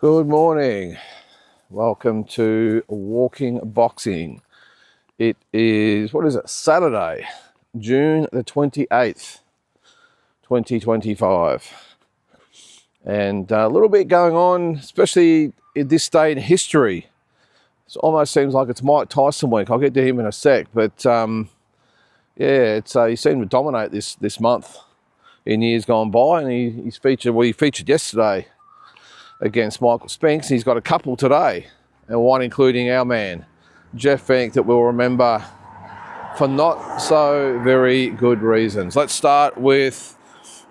Good morning. Welcome to Walking Boxing. It is, Saturday, June the 28th, 2025. And a little bit going on, especially in this day in history. It almost seems like it's Mike Tyson week. I'll get to him in a sec. But he seemed to dominate this month in years gone by. And he featured yesterday against Michael Spinks. He's got a couple today, and one including our man, Jeff Fenech, that we'll remember for not so very good reasons. Let's start with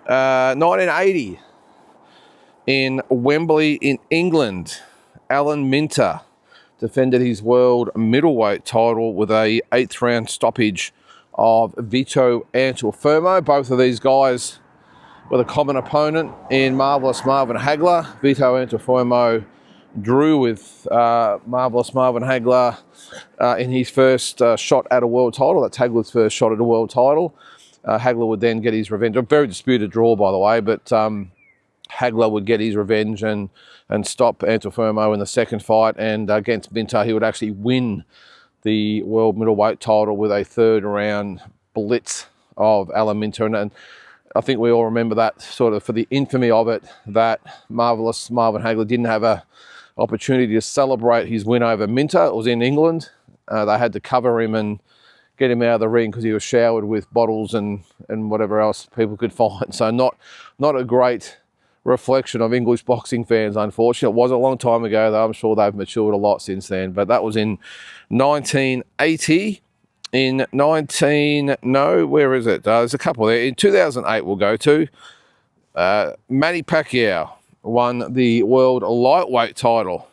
1980 in Wembley in England. Alan Minter defended his world middleweight title with a 8th round stoppage of Vito Antuofermo. Both of these guys with a common opponent in Marvellous Marvin Hagler. Vito Antuofermo drew with Marvellous Marvin Hagler in his first shot at a world title. That's Hagler's first shot at a world title. Hagler would then get his revenge. A very disputed draw, by the way, but Hagler would get his revenge and stop Antuofermo in the second fight. And against Minter, he would actually win the world middleweight title with a 3rd round blitz of Alan Minter. And I think we all remember that sort of for the infamy of it, that Marvellous Marvin Hagler didn't have an opportunity to celebrate his win over Minter. It was in England. They had to cover him and get him out of the ring because he was showered with bottles and whatever else people could find. So not a great reflection of English boxing fans, unfortunately. It was a long time ago, though. I'm sure they've matured a lot since then. But that was in 1980. In there's a couple there. In 2008 we'll go to. Manny Pacquiao won the world lightweight title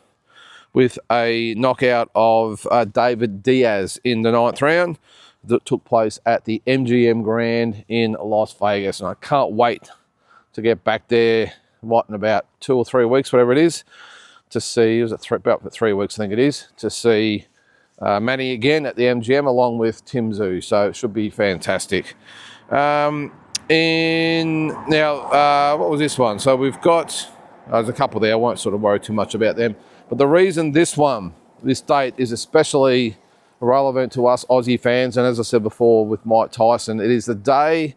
with a knockout of David Diaz in the 9th round that took place at the MGM Grand in Las Vegas. And I can't wait to get back there, in about 2 or 3 weeks, whatever it is, to see, about 3 weeks I think it is, to see Manny again at the MGM along with Tim Tszyu, so it should be fantastic. What was this one? So we've got, there's a couple there, I won't sort of worry too much about them. But the reason this date is especially relevant to us Aussie fans, and as I said before with Mike Tyson, it is the day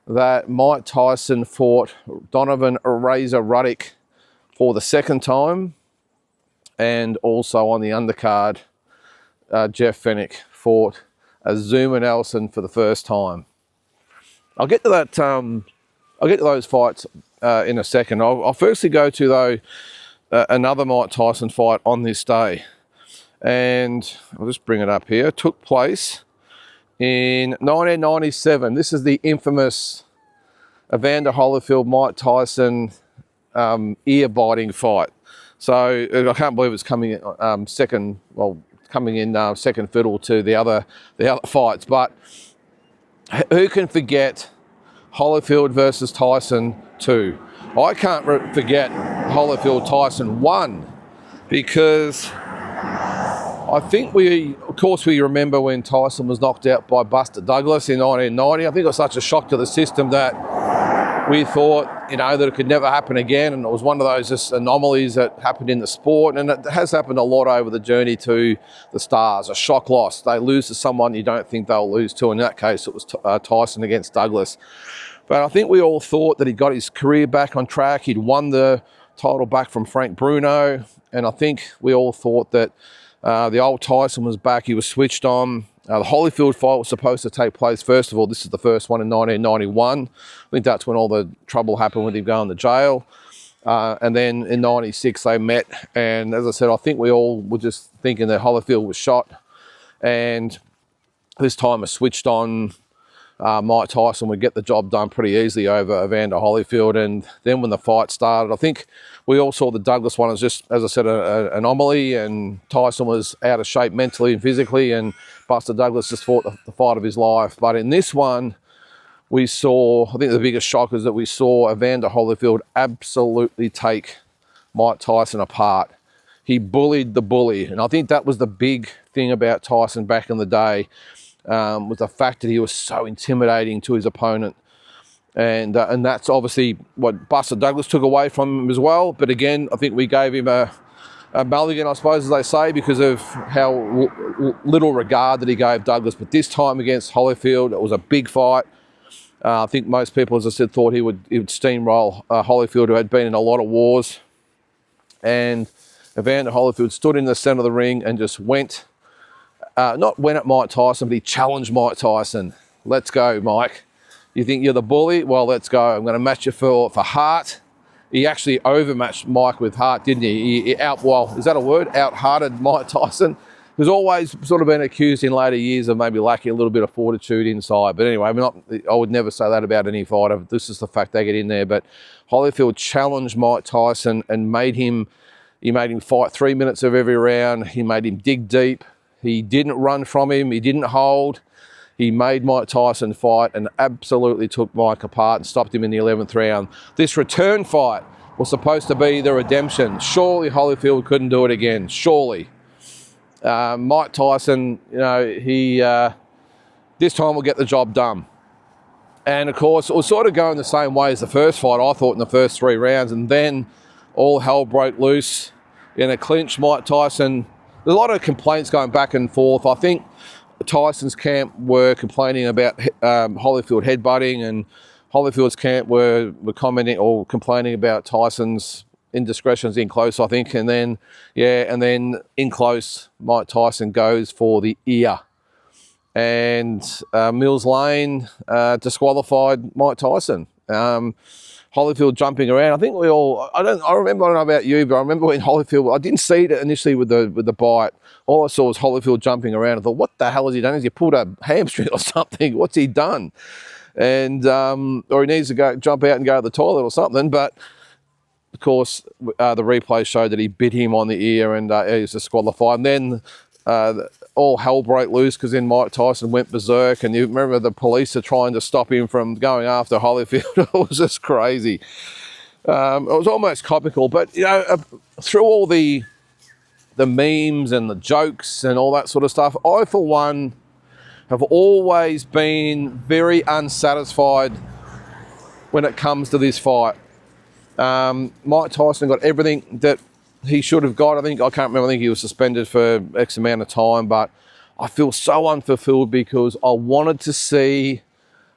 that Mike Tyson fought Donovan Razor Ruddock for the 2nd time, and also on the undercard, Jeff Fenech fought Azuma Nelson for the first time. I'll get to that. I'll get to those fights in a second. I'll firstly go to though another Mike Tyson fight on this day, and I'll just bring it up here. It took place in 1997. This is the infamous Evander Holyfield Mike Tyson ear-biting fight. So I can't believe it's coming in second fiddle to the other fights. But who can forget Holyfield versus Tyson 2? I can't forget Holyfield Tyson 1 because I think we remember when Tyson was knocked out by Buster Douglas in 1990. I think it was such a shock to the system that we thought, that it could never happen again. And it was one of those just anomalies that happened in the sport. And it has happened a lot over the journey to the stars. A shock loss. They lose to someone you don't think they'll lose to. In that case, it was Tyson against Douglas. But I think we all thought that he got his career back on track. He'd won the title back from Frank Bruno. And I think we all thought that the old Tyson was back. He was switched on. The Holyfield fight was supposed to take place, first of all, this is the first one in 1991. I think that's when all the trouble happened with him going to jail. And then in 96 they met. And as I said, I think we all were just thinking that Holyfield was shot. And this time it switched on. Mike Tyson would get the job done pretty easily over Evander Holyfield. And then when the fight started, I think we all saw the Douglas one as just, as I said, an anomaly, and Tyson was out of shape mentally and physically, and Buster Douglas just fought the fight of his life. But in this one, we saw, I think the biggest shock is that we saw Evander Holyfield absolutely take Mike Tyson apart. He bullied the bully, and I think that was the big thing about Tyson back in the day, was the fact that he was so intimidating to his opponent. And that's obviously what Buster Douglas took away from him as well. But again, I think we gave him a mulligan, I suppose, as they say, because of how little regard that he gave Douglas. But this time against Holyfield, it was a big fight. I think most people, as I said, thought he would steamroll Holyfield, who had been in a lot of wars. And Evander Holyfield stood in the centre of the ring and just went, not went at Mike Tyson, but he challenged Mike Tyson. Let's go, Mike. You think you're the bully? Well, let's go. I'm going to match you for heart. He actually overmatched Mike with heart, didn't he? Is that a word? Out-hearted Mike Tyson, who's always sort of been accused in later years of maybe lacking a little bit of fortitude inside. But anyway, I would never say that about any fighter. This is the fact they get in there. But Holyfield challenged Mike Tyson and made him fight 3 minutes of every round. He made him dig deep. He didn't run from him. He didn't hold. He made Mike Tyson fight and absolutely took Mike apart and stopped him in the 11th round. This return fight was supposed to be the redemption. Surely Holyfield couldn't do it again. Surely. Mike Tyson, he this time will get the job done. And of course, it was sort of going the same way as the first fight, I thought, in the first 3 rounds. And then all hell broke loose in a clinch. Mike Tyson, there's a lot of complaints going back and forth. I think Tyson's camp were complaining about Holyfield headbutting, and Holyfield's camp were commenting or complaining about Tyson's indiscretions in close, I think. And then in close, Mike Tyson goes for the ear. And Mills Lane disqualified Mike Tyson. Holyfield jumping around. I think I don't know about you, but I remember when Holyfield, I didn't see it initially with the bite. All I saw was Holyfield jumping around. I thought, what the hell has he done? Has he pulled a hamstring or something? What's he done? And, or he needs to jump out and go to the toilet or something. But of course, the replay showed that he bit him on the ear and he was disqualified. And then all hell broke loose because then Mike Tyson went berserk, and you remember the police are trying to stop him from going after Holyfield. It was just crazy. It was almost comical, but through all the memes and the jokes and all that sort of stuff, I for one have always been very unsatisfied when it comes to this fight. Mike Tyson got everything that he should have got. I can't remember, I think he was suspended for X amount of time, but I feel so unfulfilled because I wanted to see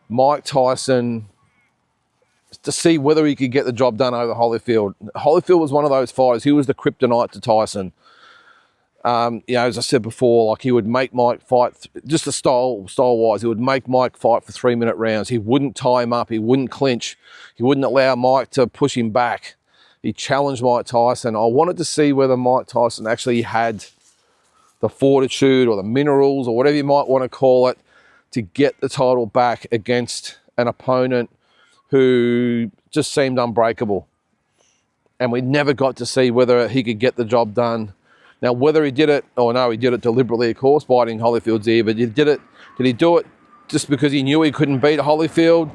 Mike Tyson, to see whether he could get the job done over Holyfield. Holyfield was one of those fighters. He was the kryptonite to Tyson. As I said before, like he would make Mike fight, just the style-wise, he would make Mike fight for 3-minute rounds. He wouldn't tie him up. He wouldn't clinch. He wouldn't allow Mike to push him back. He challenged Mike Tyson. I wanted to see whether Mike Tyson actually had the fortitude or the minerals or whatever you might want to call it to get the title back against an opponent who just seemed unbreakable. And we never got to see whether he could get the job done. Now, whether he did it, he did it deliberately, of course, biting Holyfield's ear, but did he do it just because he knew he couldn't beat Holyfield?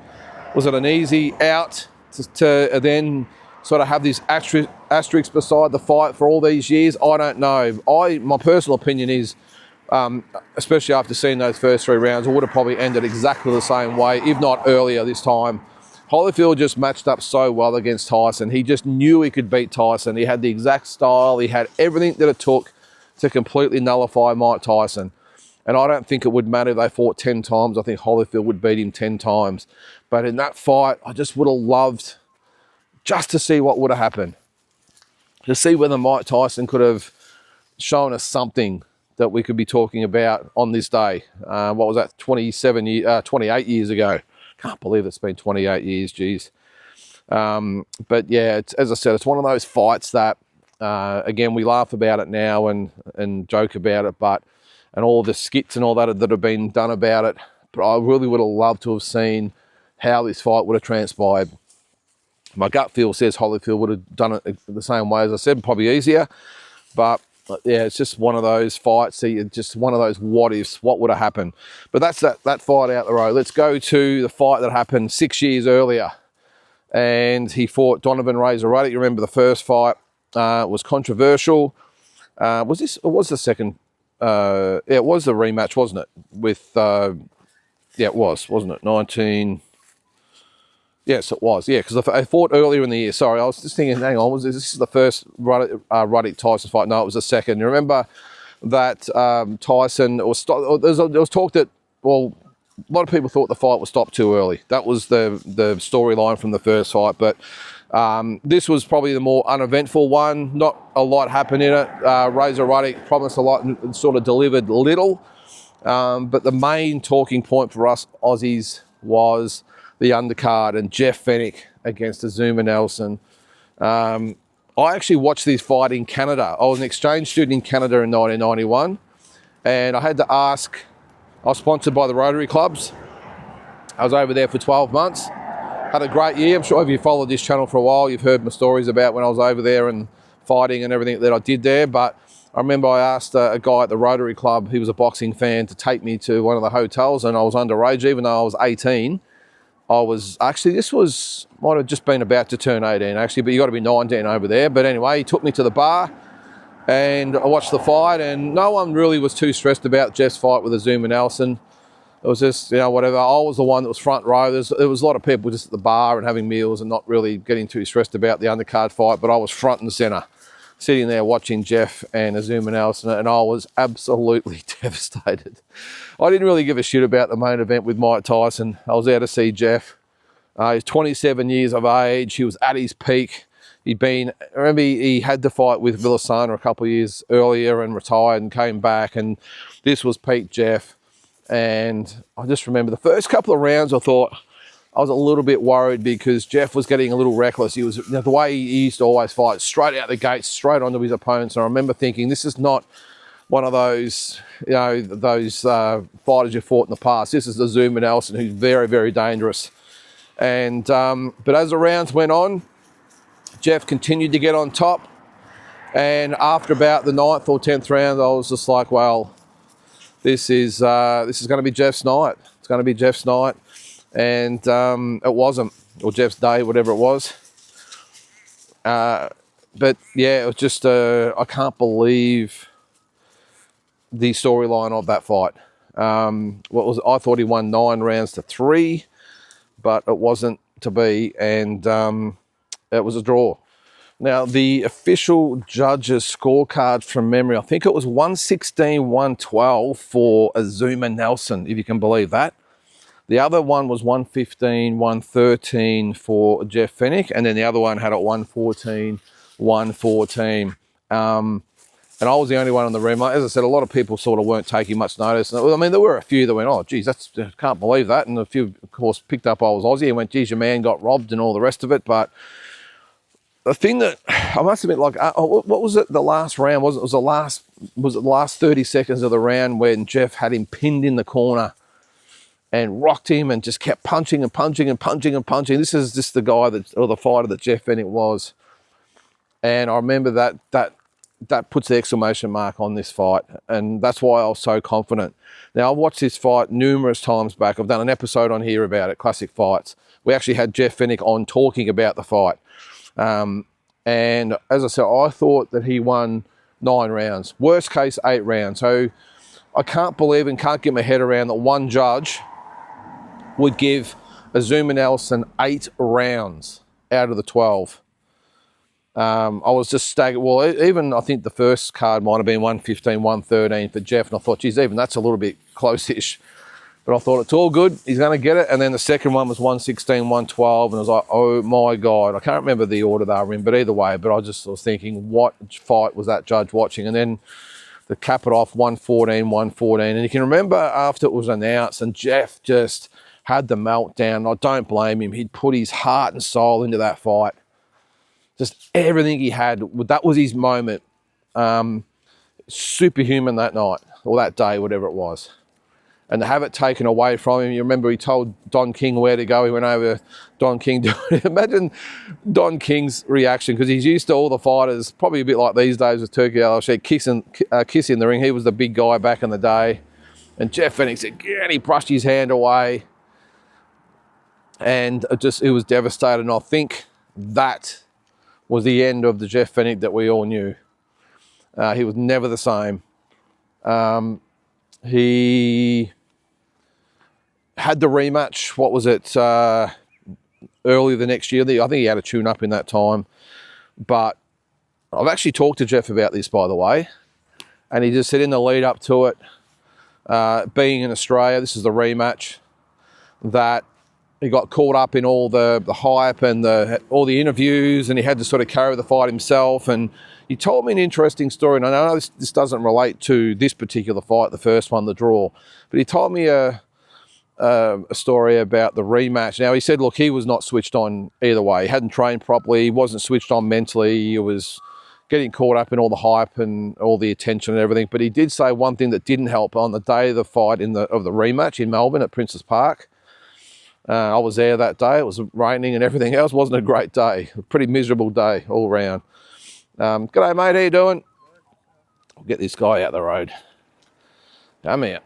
Was it an easy out to then sort of have this asterisk beside the fight for all these years? I don't know. My personal opinion is, especially after seeing those first 3 rounds, it would have probably ended exactly the same way, if not earlier this time. Holyfield just matched up so well against Tyson. He just knew he could beat Tyson. He had the exact style. He had everything that it took to completely nullify Mike Tyson. And I don't think it would matter if they fought 10 times. I think Holyfield would beat him 10 times. But in that fight, I just would have loved just to see what would have happened. To see whether Mike Tyson could have shown us something that we could be talking about on this day. What was that, 28 years ago? Can't believe it's been 28 years, geez. But yeah, as I said, it's one of those fights that, again, we laugh about it now and joke about it, and all the skits and all that have been done about it. But I really would have loved to have seen how this fight would have transpired. My gut feel says Holyfield would have done it the same way as I said, probably easier. But yeah, it's just one of those fights. Just one of those what ifs. What would have happened? But that's that fight out the road. Let's go to the fight that happened 6 years earlier, and he fought Donovan Razor Ruddock. You remember the first fight was controversial. Was the second? It was the rematch, wasn't it? It was, wasn't it? Yes, it was. Yeah, because I fought earlier in the year. Sorry, I was just thinking, hang on, this is the first Ruddock-Tyson fight? No, it was the second. You remember that Tyson, there was talk that, well, a lot of people thought the fight was stopped too early. That was the storyline from the first fight. But this was probably the more uneventful one. Not a lot happened in it. Razor Ruddock promised a lot and sort of delivered little. But the main talking point for us Aussies was the undercard and Jeff Fenech against Azuma Nelson. I actually watched this fight in Canada. I was an exchange student in Canada in 1991, and I had to ask, I was sponsored by the Rotary Clubs. I was over there for 12 months. Had a great year. I'm sure if you followed this channel for a while, you've heard my stories about when I was over there and fighting and everything that I did there. But I remember I asked a guy at the Rotary Club, he was a boxing fan, to take me to one of the hotels, and I was underage, even though I was 18. Might have just been about to turn 18 actually, but you got to be 19 over there. But anyway, he took me to the bar and I watched the fight, and no one really was too stressed about Jeff's fight with Azuma Nelson. It was just, whatever. I was the one that was front row. There was a lot of people just at the bar and having meals and not really getting too stressed about the undercard fight, but I was front and center, sitting there watching Jeff and Azuma Nelson, and I was absolutely devastated. I didn't really give a shit about the main event with Mike Tyson. I was there to see Jeff. He's 27 years of age. He was at his peak. I remember he had the fight with Villasana a couple of years earlier and retired and came back, and this was peak Jeff. And I just remember the first couple of rounds, I thought I was a little bit worried because Jeff was getting a little reckless. He was, the way he used to always fight, straight out the gates, straight onto his opponents. And I remember thinking, this is not one of those, fighters you fought in the past. This is the Azuma Nelson, who's very, very dangerous. And but as the rounds went on, Jeff continued to get on top. And after about the 9th or 10th round, I was just like, well, this is going to be Jeff's night. It's going to be Jeff's night. And it wasn't, or Jeff's day, whatever it was. But yeah, it was just, I can't believe the storyline of that fight. I thought he won 9 rounds to 3, but it wasn't to be, and it was a draw. Now, the official judges' scorecard from memory, I think it was 116-112 for Azuma Nelson, if you can believe that. The other one was 115-113 for Jeff Fenech, and then the other one had it 114-114. And I was the only one in the room. As I said, a lot of people sort of weren't taking much notice. I mean, there were a few that went, oh, geez, can't believe that. And a few, of course, picked up I was Aussie and went, geez, your man got robbed and all the rest of it. But the thing that I must admit, like, what was it? The last round was it the last 30 seconds of the round when Jeff had him pinned in the corner and rocked him and just kept punching and punching and punching and punching. This is just the guy or the fighter that Jeff Fenech was. And I remember that puts the exclamation mark on this fight, and that's why I was so confident. Now, I've watched this fight numerous times back. I've done an episode on here about it, Classic Fights. We actually had Jeff Fenech on talking about the fight. And as I said, I thought that he won 9 rounds. Worst case, 8 rounds. So I can't believe and can't get my head around that one judge would give Azuma Nelson 8 rounds out of the 12. I was just staggered. Well, even I think the first card might have been 115-113 for Jeff, and I thought, geez, even that's a little bit close-ish. But I thought, it's all good, he's going to get it. And then the second one was 116-112, and I was like, oh my God. I can't remember the order they were in, but either way, but I just was thinking, what fight was that judge watching? And then to cap it off, 114-114. And you can remember after it was announced, and Jeff just had the meltdown. I don't blame him. He'd put his heart and soul into that fight. Just everything he had, that was his moment. Superhuman that night, or that day, whatever it was. And to have it taken away from him, you remember he told Don King where to go. He went over, Don King. Imagine Don King's reaction, because he's used to all the fighters, probably a bit like these days with Turki Al-Rashid, kissing the ring. He was the big guy back in the day. And Jeff Fenech said, yeah, and he brushed his hand away. And he was devastated. And I think that was the end of the Jeff Fenech that we all knew. He was never the same. He had the rematch. What was it? early the next year. I think he had a tune-up in that time. But I've actually talked to Jeff about this, by the way, and he just said in the lead up to it, being in Australia, this is the rematch, that he got caught up in all the hype and all the interviews, and he had to sort of carry the fight himself. And he told me an interesting story, and I know this doesn't relate to this particular fight, the first one, the draw, but he told me a story about the rematch. Now, he said, look, he was not switched on either way. He hadn't trained properly. He wasn't switched on mentally. He was getting caught up in all the hype and all the attention and everything. But he did say one thing that didn't help on the day of the fight of the rematch in Melbourne at Princes Park. I was there that day. It was raining and everything else. It wasn't a great day. A pretty miserable day all round. G'day, mate. How you doing? I'll get this guy out the road. Come here.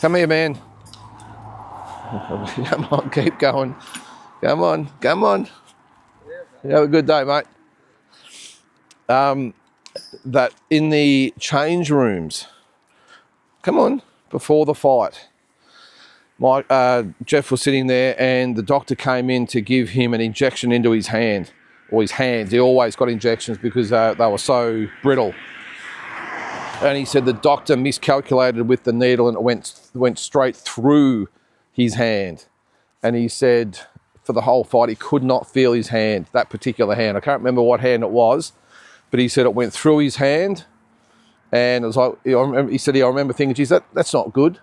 Come here, man. Come on, keep going. Come on. You have a good day, mate. That in the change rooms, come on, before the fight, Jeff was sitting there and the doctor came in to give him an injection into his hand, or his hands. He always got injections because they were so brittle. And he said the doctor miscalculated with the needle and it went straight through his hand. And he said for the whole fight he could not feel his hand, that particular hand. I can't remember what hand it was, but he said it went through his hand. And it was like, he said, I remember thinking, geez, that's not good.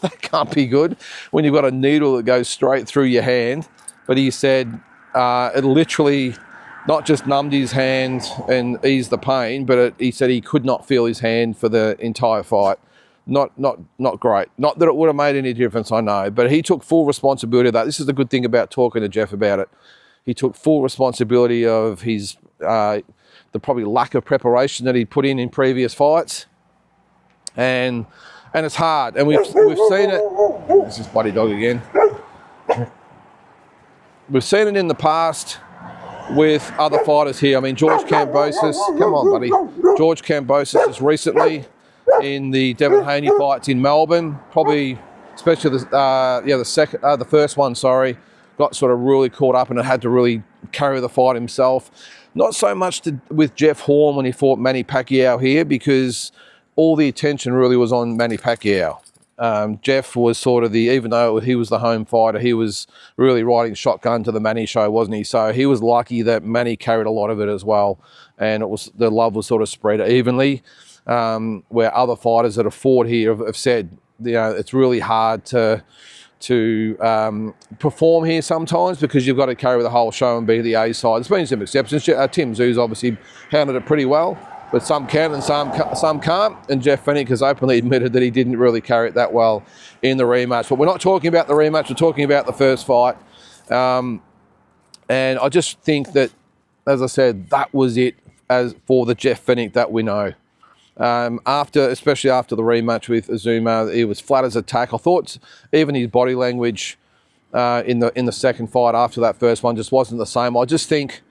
That can't be good when you've got a needle that goes straight through your hand. But he said it literally not just numbed his hand and eased the pain, but he said he could not feel his hand for the entire fight. Not great. Not that it would have made any difference, I know, but he took full responsibility of that. This is the good thing about talking to Jeff about it. He took full responsibility of his the probably lack of preparation that he'd put in previous fights, and it's hard. And we've seen it. This is Buddy Dog again. We've seen it in the past with other fighters here. I mean, George Kambosos, come on, buddy. George Kambosos is recently in the Devin Haney fights in Melbourne, probably, especially the first one, got sort of really caught up and had to really carry the fight himself. Not so much with Jeff Horn when he fought Manny Pacquiao here, because all the attention really was on Manny Pacquiao. Jeff was sort of even though he was the home fighter, he was really riding shotgun to the Manny show, wasn't he? So he was lucky that Manny carried a lot of it as well, and the love was sort of spread evenly. Where other fighters that have fought here have said, it's really hard to perform here sometimes because you've got to carry the whole show and be the A side. There's been some exceptions. Tim Zoo's obviously handled it pretty well, but some can and some can't. And Jeff Fenech has openly admitted that he didn't really carry it that well in the rematch. But we're not talking about the rematch. We're talking about the first fight. And I just think that, as I said, that was it as for the Jeff Fenech that we know. Especially after the rematch with Azuma, he was flat as a tack. I thought even his body language in the second fight after that first one just wasn't the same. I just think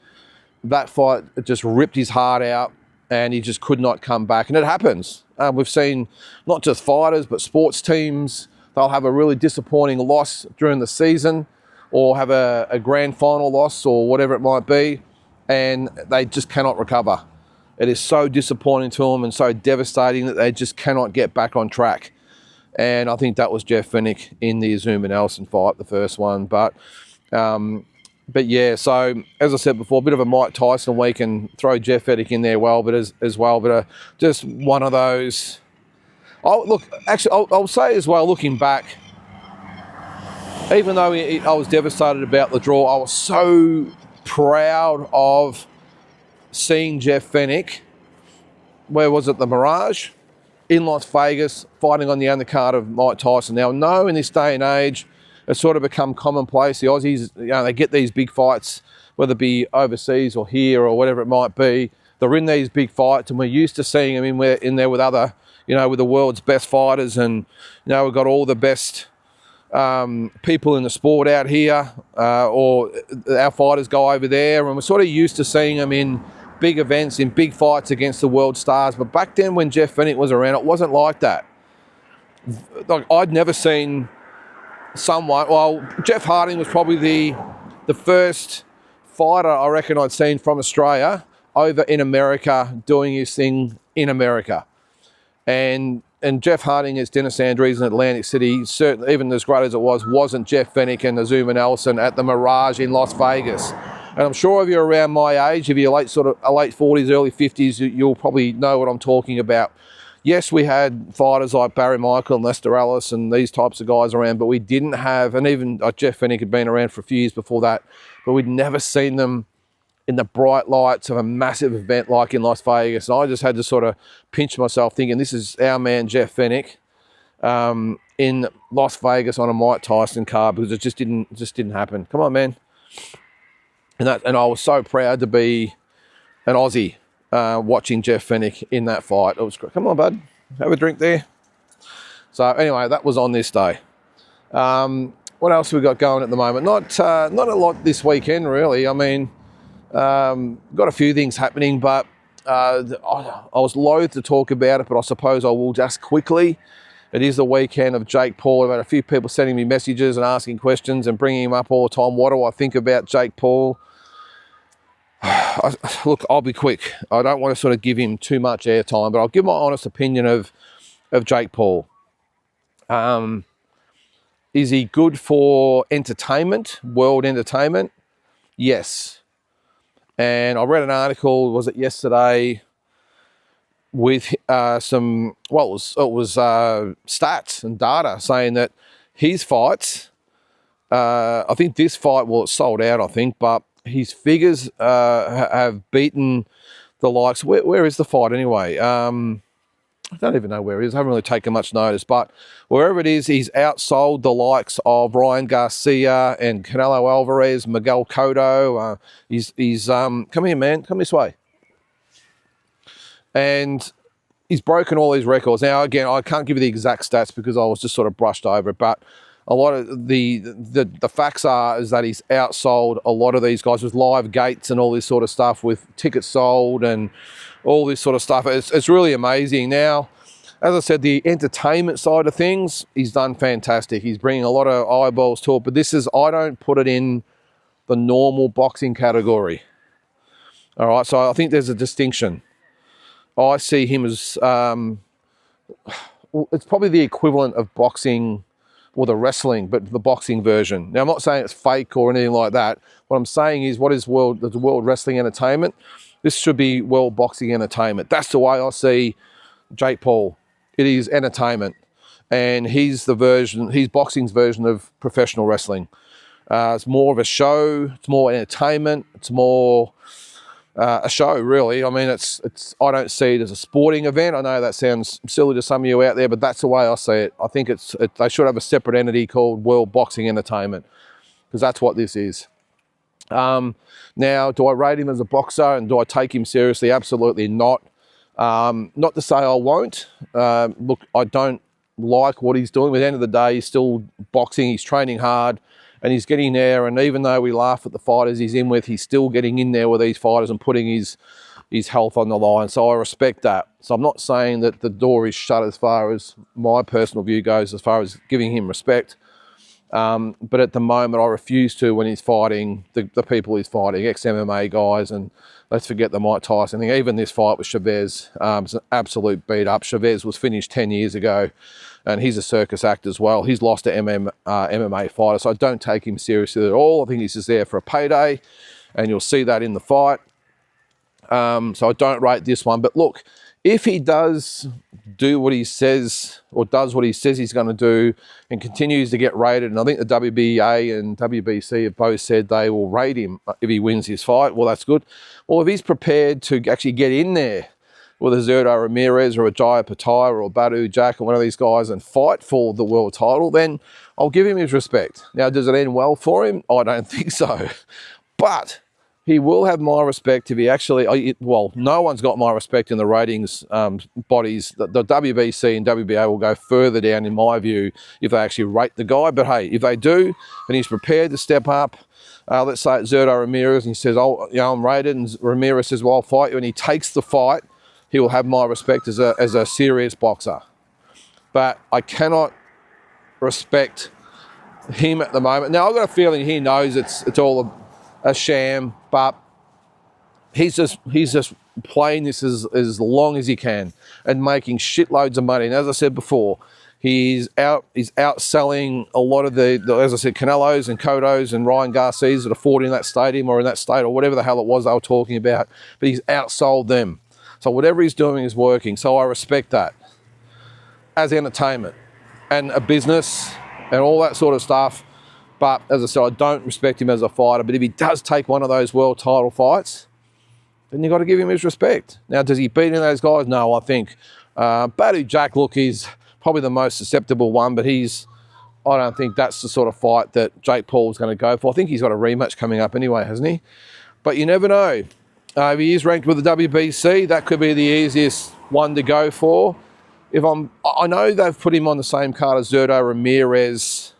that fight just ripped his heart out and he just could not come back. And it happens. We've seen not just fighters, but sports teams. They'll have a really disappointing loss during the season or have a grand final loss or whatever it might be, and they just cannot recover. It is so disappointing to them and so devastating that they just cannot get back on track. And I think that was Jeff Fenech in the Azuma Nelson fight, the first one. But yeah, so as I said before, a bit of a Mike Tyson week, and throw Jeff Fenech in there as well. But just one of those. I'll say as well, looking back, even though I was devastated about the draw, I was so proud of seeing Jeff Fenech, where was it, the Mirage, in Las Vegas, fighting on the undercard of Mike Tyson. Now, in this day and age, it's sort of become commonplace. The Aussies, they get these big fights, whether it be overseas or here or whatever it might be. They're in these big fights, and we're used to seeing them in there with other, with the world's best fighters, and we've got all the best people in the sport out here, or our fighters go over there, and we're sort of used to seeing them in big events, in big fights against the world stars. But back then when Jeff Fenech was around, it wasn't like that. Like, I'd never seen somewhat. Well, Jeff Harding was probably the first fighter I reckon I'd seen from Australia over in America doing his thing in America. And Jeff Harding as Dennis Andrews in Atlantic City, certainly, even as great as it was, wasn't Jeff Fenech and Azuma Nelson at the Mirage in Las Vegas. And I'm sure if you're around my age, if you're late 40s, early 50s, you'll probably know what I'm talking about. Yes, we had fighters like Barry Michael and Lester Ellis and these types of guys around, but we didn't have, and even Jeff Fenech had been around for a few years before that, but we'd never seen them in the bright lights of a massive event like in Las Vegas. And I just had to sort of pinch myself thinking, this is our man Jeff Fenech in Las Vegas on a Mike Tyson card, because it just didn't happen. Come on, man. And I was so proud to be an Aussie watching Jeff Fenech in that fight. It was great. Come on, bud, have a drink there. So anyway, that was on this day. What else have we got going at the moment? Not a lot this weekend, really. I mean, got a few things happening, but I was loath to talk about it, but I suppose I will just quickly. It is the weekend of Jake Paul. I've had a few people sending me messages and asking questions and bringing him up all the time. What do I think about Jake Paul? Look, I'll be quick. I don't want to sort of give him too much airtime, but I'll give my honest opinion of Jake Paul. Is he good for entertainment, world entertainment? Yes. And I read an article, was it yesterday, with some, well, it was stats and data saying that his fights, I think this fight, well, it's sold out, I think, but his figures have beaten the likes. Where is the fight anyway? I don't even know where it is. I haven't really taken much notice, but wherever it is, he's outsold the likes of Ryan Garcia and Canelo Alvarez, Miguel Cotto. He's come here, man, come this way. And he's broken all these records. Now, again, I can't give you the exact stats because I was just sort of brushed over it, but a lot of the facts is that he's outsold a lot of these guys with live gates and all this sort of stuff, with tickets sold and all this sort of stuff. It's really amazing. Now, as I said, the entertainment side of things, he's done fantastic. He's bringing a lot of eyeballs to it, but I don't put it in the normal boxing category. All right, so I think there's a distinction. I see him as, it's probably the equivalent of boxing or the wrestling, but the boxing version. Now, I'm not saying it's fake or anything like that. What I'm saying is, what is the world wrestling entertainment? This should be world boxing entertainment. That's the way I see Jake Paul. It is entertainment. And he's boxing's version of professional wrestling. It's more of a show. It's more entertainment. It's more a show, really. I mean, I don't see it as a sporting event. I know that sounds silly to some of you out there, but that's the way I see it. I think they should have a separate entity called World Boxing Entertainment, because that's what this is. Now, do I rate him as a boxer and do I take him seriously? Absolutely not. Not to say I won't. Look, I don't like what he's doing. But at the end of the day, he's still boxing. He's training hard. And he's getting there, and even though we laugh at the fighters he's in with, he's still getting in there with these fighters and putting his health on the line. So I respect that. So I'm not saying that the door is shut as far as my personal view goes, as far as giving him respect. But at the moment, I refuse to when he's fighting the people he's fighting, ex-MMA guys, and let's forget the Mike Tyson thing. Even this fight with Chavez is an absolute beat-up. Chavez was finished 10 years ago, and he's a circus act as well. He's lost to MMA fighter, so I don't take him seriously at all. I think he's just there for a payday, and you'll see that in the fight. So I don't rate this one. But look, if he does do what he says, or does what he says he's going to do, and continues to get rated, and I think the WBA and WBC have both said they will rate him if he wins his fight, well, that's good. Well, if he's prepared to actually get in there with a Zurdo Ramirez or a Jaya Pattaya or a Badu Jack or one of these guys and fight for the world title, then I'll give him his respect. Now, does it end well for him? I don't think so. But he will have my respect if he actually, well, no one's got my respect in the ratings bodies. The WBC and WBA will go further down, in my view, if they actually rate the guy. But hey, if they do, and he's prepared to step up, let's say it's Zurdo Ramirez, and he says, oh, you know, I'm rated, and Ramirez says, well, I'll fight you, and he takes the fight, he will have my respect as a serious boxer. But I cannot respect him at the moment. Now, I've got a feeling he knows it's all a sham, but he's just playing this as long as he can and making shitloads of money. And as I said before, he's outselling a lot of the as I said, Canelos and Cottos and Ryan Garcias that are fought in that stadium or in that state or whatever the hell it was they were talking about. But he's outsold them. So whatever he's doing is working. So I respect that as entertainment and a business and all that sort of stuff. But as I said, I don't respect him as a fighter. But if he does take one of those world title fights, then you've got to give him his respect. Now, does he beat any of those guys? No, I think Badou Jack, look, he's probably the most susceptible one, but I don't think that's the sort of fight that Jake Paul's going to go for. I think he's got a rematch coming up anyway, hasn't he? But you never know. If he is ranked with the WBC, that could be the easiest one to go for. I know they've put him on the same card as Zurdo Ramirez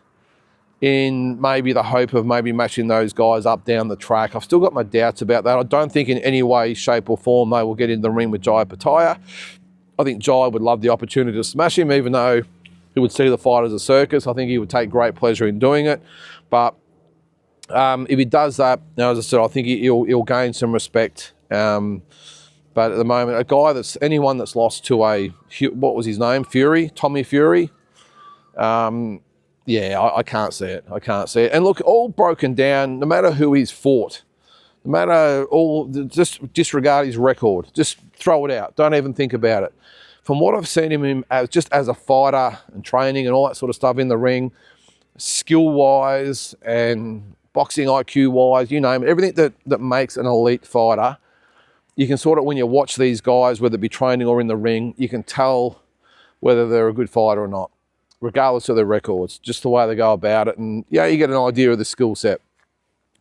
in maybe the hope of maybe matching those guys up down the track. I've still got my doubts about that. I don't think in any way, shape or form they will get in the ring with Jai Pataya. I think Jai would love the opportunity to smash him, even though he would see the fight as a circus. I think he would take great pleasure in doing it. But if he does that, now, as I said, I think he'll gain some respect. But at the moment, anyone that's lost to what was his name? Tommy Fury. Yeah, I can't see it. I can't see it. And look, all broken down, no matter who he's fought, just disregard his record. Just throw it out. Don't even think about it. From what I've seen him as a fighter and training and all that sort of stuff in the ring, skill-wise and boxing IQ-wise, you name it, everything that makes an elite fighter, you can sort of, when you watch these guys, whether it be training or in the ring, you can tell whether they're a good fighter or not, regardless of their records, just the way they go about it. And yeah, you get an idea of the skill set.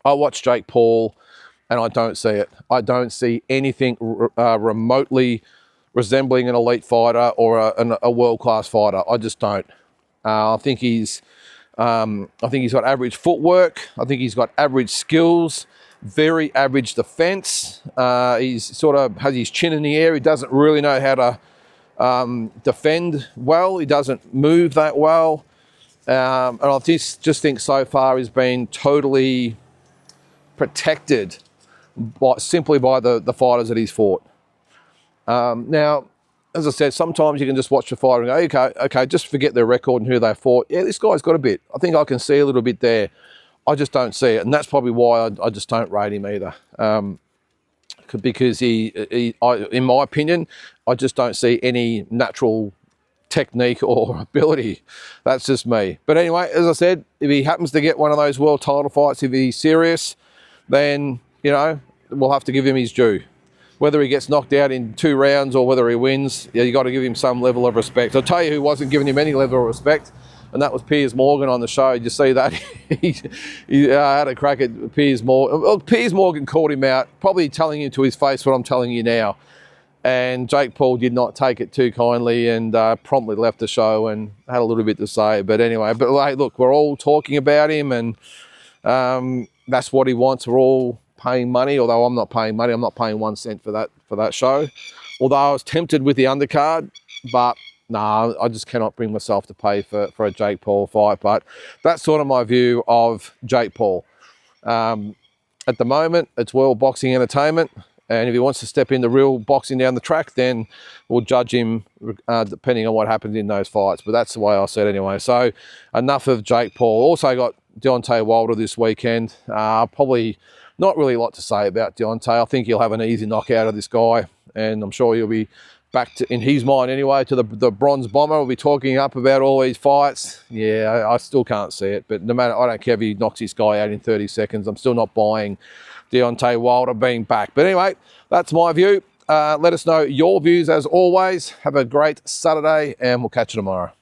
I watch Jake Paul and I don't see it. I don't see anything remotely resembling an elite fighter or a world-class fighter. I just don't. I think he's got average footwork. I think he's got average skills, very average defense. He's sort of has his chin in the air. He doesn't really know how to defend well. He doesn't move that well. And I just think so far he's been totally protected simply by the fighters that he's fought. Now, as I said, sometimes you can just watch the fighter and go, okay, just forget their record and who they fought. Yeah, this guy's got a bit. I think I can see a little bit there. I just don't see it. And that's probably why I just don't rate him either. Because in my opinion, I just don't see any natural technique or ability. That's just me. But anyway, as I said, if he happens to get one of those world title fights, if he's serious, then, we'll have to give him his due. Whether he gets knocked out in 2 rounds or whether he wins, you got to give him some level of respect. I'll tell you who wasn't giving him any level of respect, and that was Piers Morgan on the show. Did you see that? he had a crack at Piers Morgan. Well, Piers Morgan called him out, probably telling him to his face what I'm telling you now. And Jake Paul did not take it too kindly and promptly left the show and had a little bit to say. But anyway, hey, look, we're all talking about him, and that's what he wants. We're all paying money, although I'm not paying money. I'm not paying 1 cent for that show. Although I was tempted with the undercard, but no, I just cannot bring myself to pay for a Jake Paul fight. But that's sort of my view of Jake Paul. At the moment, it's world boxing entertainment. And if he wants to step into real boxing down the track, then we'll judge him depending on what happens in those fights. But that's the way I said anyway. So enough of Jake Paul. Also got Deontay Wilder this weekend. Probably not really a lot to say about Deontay. I think he'll have an easy knockout of this guy. And I'm sure he'll be back to, in his mind anyway, to the bronze bomber. We'll be talking up about all these fights. Yeah, I still can't see it. But no matter, I don't care if he knocks this guy out in 30 seconds. I'm still not buying Deontay Wilder being back. But anyway, that's my view. Let us know your views as always. Have a great Saturday and we'll catch you tomorrow.